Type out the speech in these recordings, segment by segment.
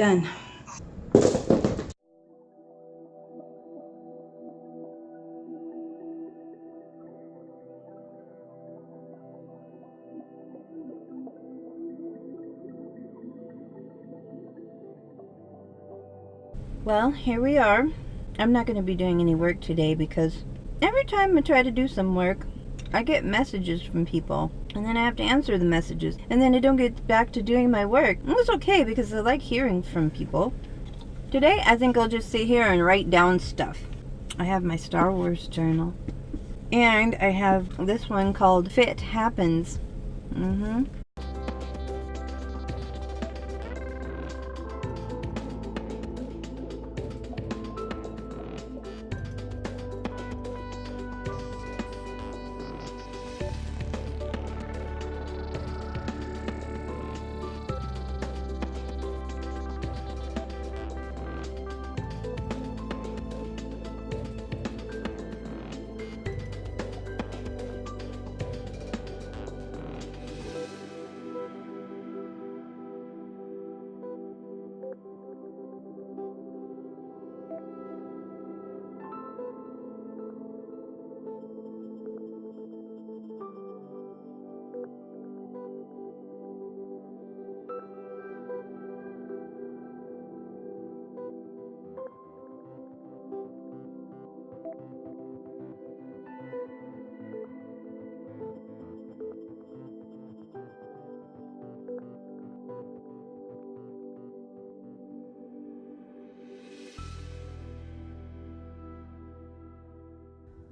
Done. Well, here we are. I'm not going to be doing any work today because every time I try to do some work, I get messages from people, and then I have to answer the messages, and then I don't get back to doing my work. And it's okay because I like hearing from people. Today, I think I'll just sit here and write down stuff. I have my Star Wars journal, and I have this one called Fit Happens.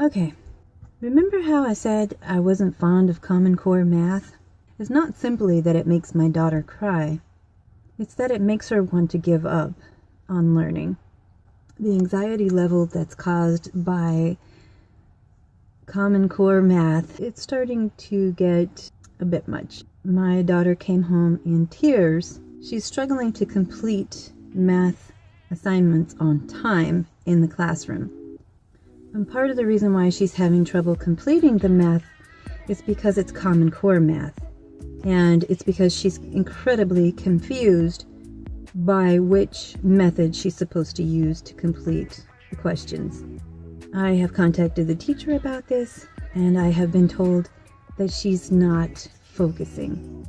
Okay, remember how I said I wasn't fond of Common Core math? It's not simply that it makes my daughter cry. It's that it makes her want to give up on learning. The anxiety level that's caused by Common Core math, it's starting to get a bit much. My daughter came home in tears. She's struggling to complete math assignments on time in the classroom. And part of the reason why she's having trouble completing the math is because it's Common Core math. And it's because she's incredibly confused by which method she's supposed to use to complete the questions. I have contacted the teacher about this, and I have been told that she's not focusing.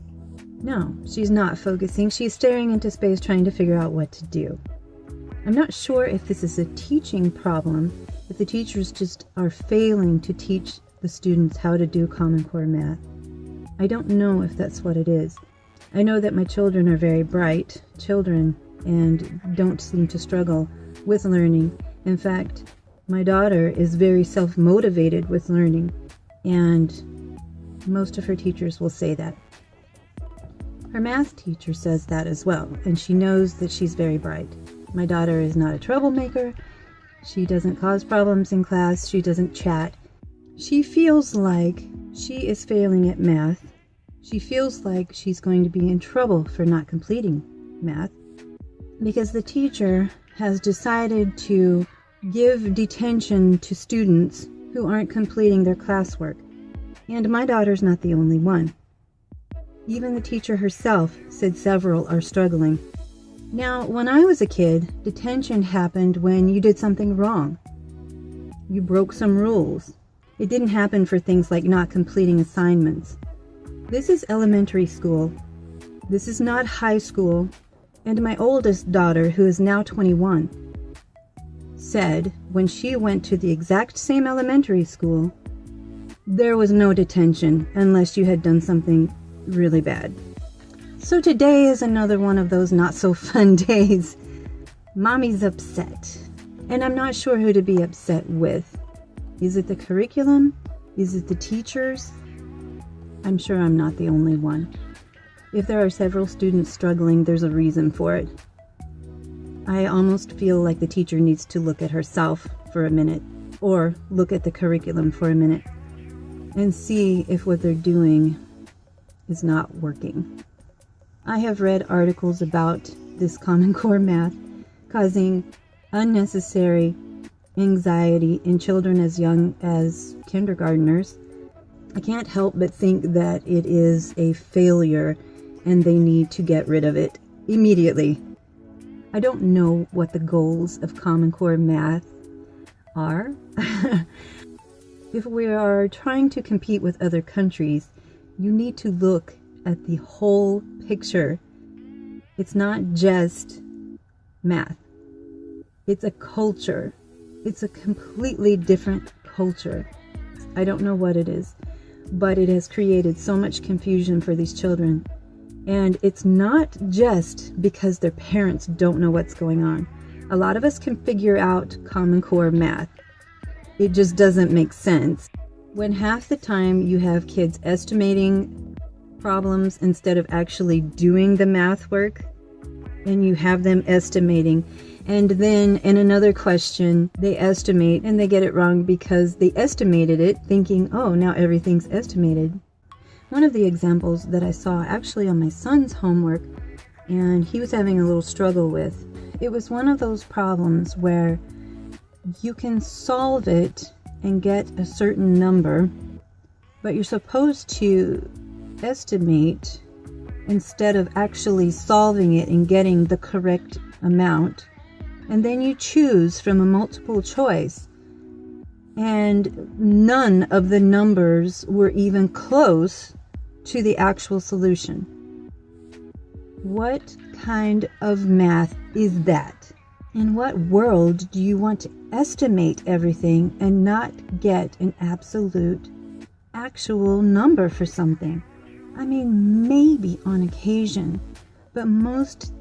No, she's not focusing. She's staring into space trying to figure out what to do. I'm not sure if this is a teaching problem, if the teachers just are failing to teach the students how to do Common Core math. I don't know if that's what it is. I know that my children are very bright children and don't seem to struggle with learning. In fact, my daughter is very self-motivated with learning, and most of her teachers will say that. Her math teacher says that as well, and she knows that she's very bright. My daughter is not a troublemaker. She doesn't cause problems in class. She doesn't chat. She feels like she is failing at math. She feels like she's going to be in trouble for not completing math because the teacher has decided to give detention to students who aren't completing their classwork. And my daughter's not the only one. Even the teacher herself said several are struggling. Now, when I was a kid, detention happened when you did something wrong. You broke some rules. It didn't happen for things like not completing assignments. This is elementary school. This is not high school. And my oldest daughter, who is now 21, said when she went to the exact same elementary school, there was no detention unless you had done something really bad. So today is another one of those not so fun days. Mommy's upset, and I'm not sure who to be upset with. Is it the curriculum? Is it the teachers? I'm sure I'm not the only one. If there are several students struggling, there's a reason for it. I almost feel like the teacher needs to look at herself for a minute, or look at the curriculum for a minute, and see if what they're doing is not working. I have read articles about this Common Core math causing unnecessary anxiety in children as young as kindergartners. I can't help but think that it is a failure and they need to get rid of it immediately. I don't know what the goals of Common Core math are. If we are trying to compete with other countries, you need to look at the whole picture. It's not just math. It's a culture. It's a completely different culture. I don't know what it is, but it has created so much confusion for these children. And it's not just because their parents don't know what's going on. A lot of us can figure out Common Core math. It just doesn't make sense. When half the time you have kids estimating problems instead of actually doing the math work, and you have them estimating, and then in another question they estimate and they get it wrong because they estimated it thinking, oh, now everything's estimated. One of the examples that I saw actually on my son's homework, and he was having a little struggle with, it was one of those problems where you can solve it and get a certain number, but you're supposed to estimate instead of actually solving it and getting the correct amount. And then you choose from a multiple choice, and none of the numbers were even close to the actual solution. What kind of math is that? In what world do you want to estimate everything and not get an absolute, actual number for something? I mean, maybe on occasion, but most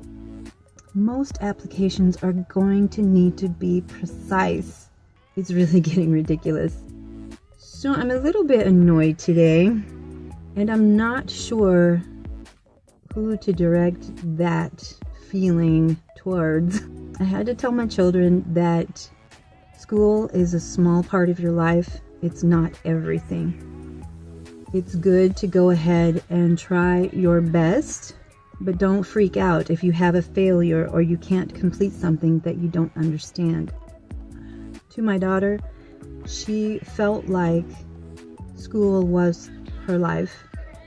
applications are going to need to be precise. It's really getting ridiculous. So I'm a little bit annoyed today, and I'm not sure who to direct that feeling towards. I had to tell my children that school is a small part of your life. It's not everything. It's good to go ahead and try your best, but don't freak out if you have a failure or you can't complete something that you don't understand. To my daughter, she felt like school was her life.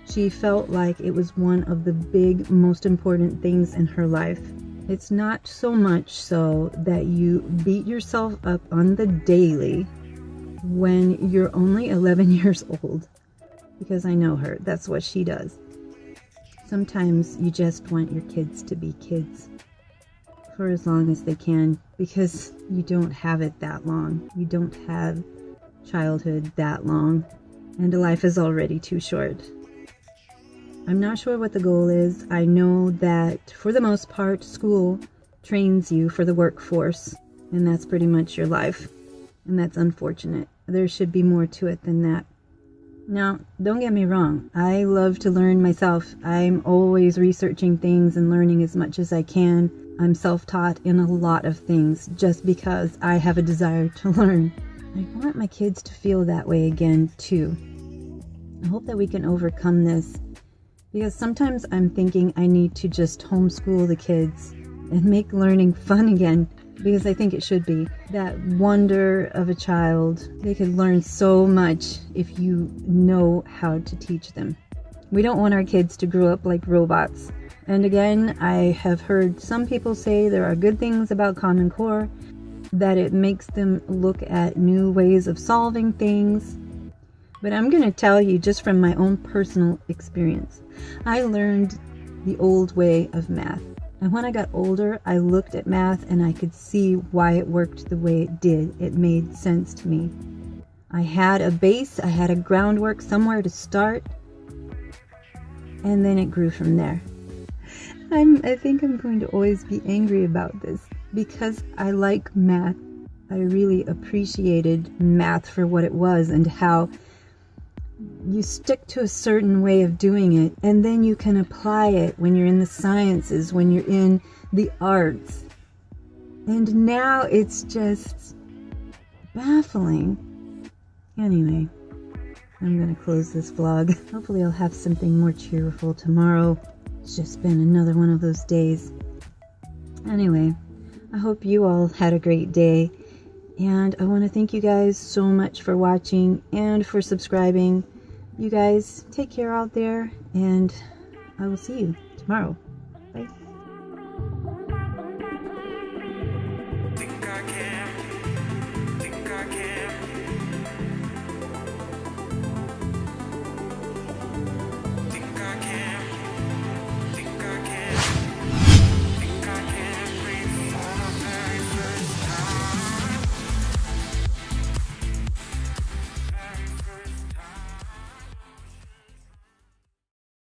She felt like it was one of the big, most important things in her life. It's not so much so that you beat yourself up on the daily when you're only 11 years old. Because I know her, that's what she does. Sometimes you just want your kids to be kids for as long as they can, because you don't have it that long. You don't have childhood that long, and life is already too short. I'm not sure what the goal is. I know that for the most part, school trains you for the workforce, and that's pretty much your life, and that's unfortunate. There should be more to it than that. Now, don't get me wrong. I love to learn myself. I'm always researching things and learning as much as I can. I'm self-taught in a lot of things just because I have a desire to learn. I want my kids to feel that way again, too. I hope that we can overcome this, because sometimes I'm thinking I need to just homeschool the kids and make learning fun again, because I think it should be. That wonder of a child, they could learn so much if you know how to teach them. We don't want our kids to grow up like robots. And again, I have heard some people say there are good things about Common Core, that it makes them look at new ways of solving things. But I'm going to tell you just from my own personal experience. I learned the old way of math. And when I got older, I looked at math and I could see why it worked the way it did. It made sense to me. I had a base, I had a groundwork, somewhere to start, and then it grew from there. I think I'm going to always be angry about this because I like math. I really appreciated math for what it was and how you stick to a certain way of doing it, and then you can apply it when you're in the sciences, when you're in the arts. And now it's just baffling. Anyway, I'm going to close this vlog. Hopefully I'll have something more cheerful tomorrow. It's just been another one of those days. Anyway, I hope you all had a great day. And I want to thank you guys so much for watching and for subscribing. You guys take care out there, and I will see you tomorrow.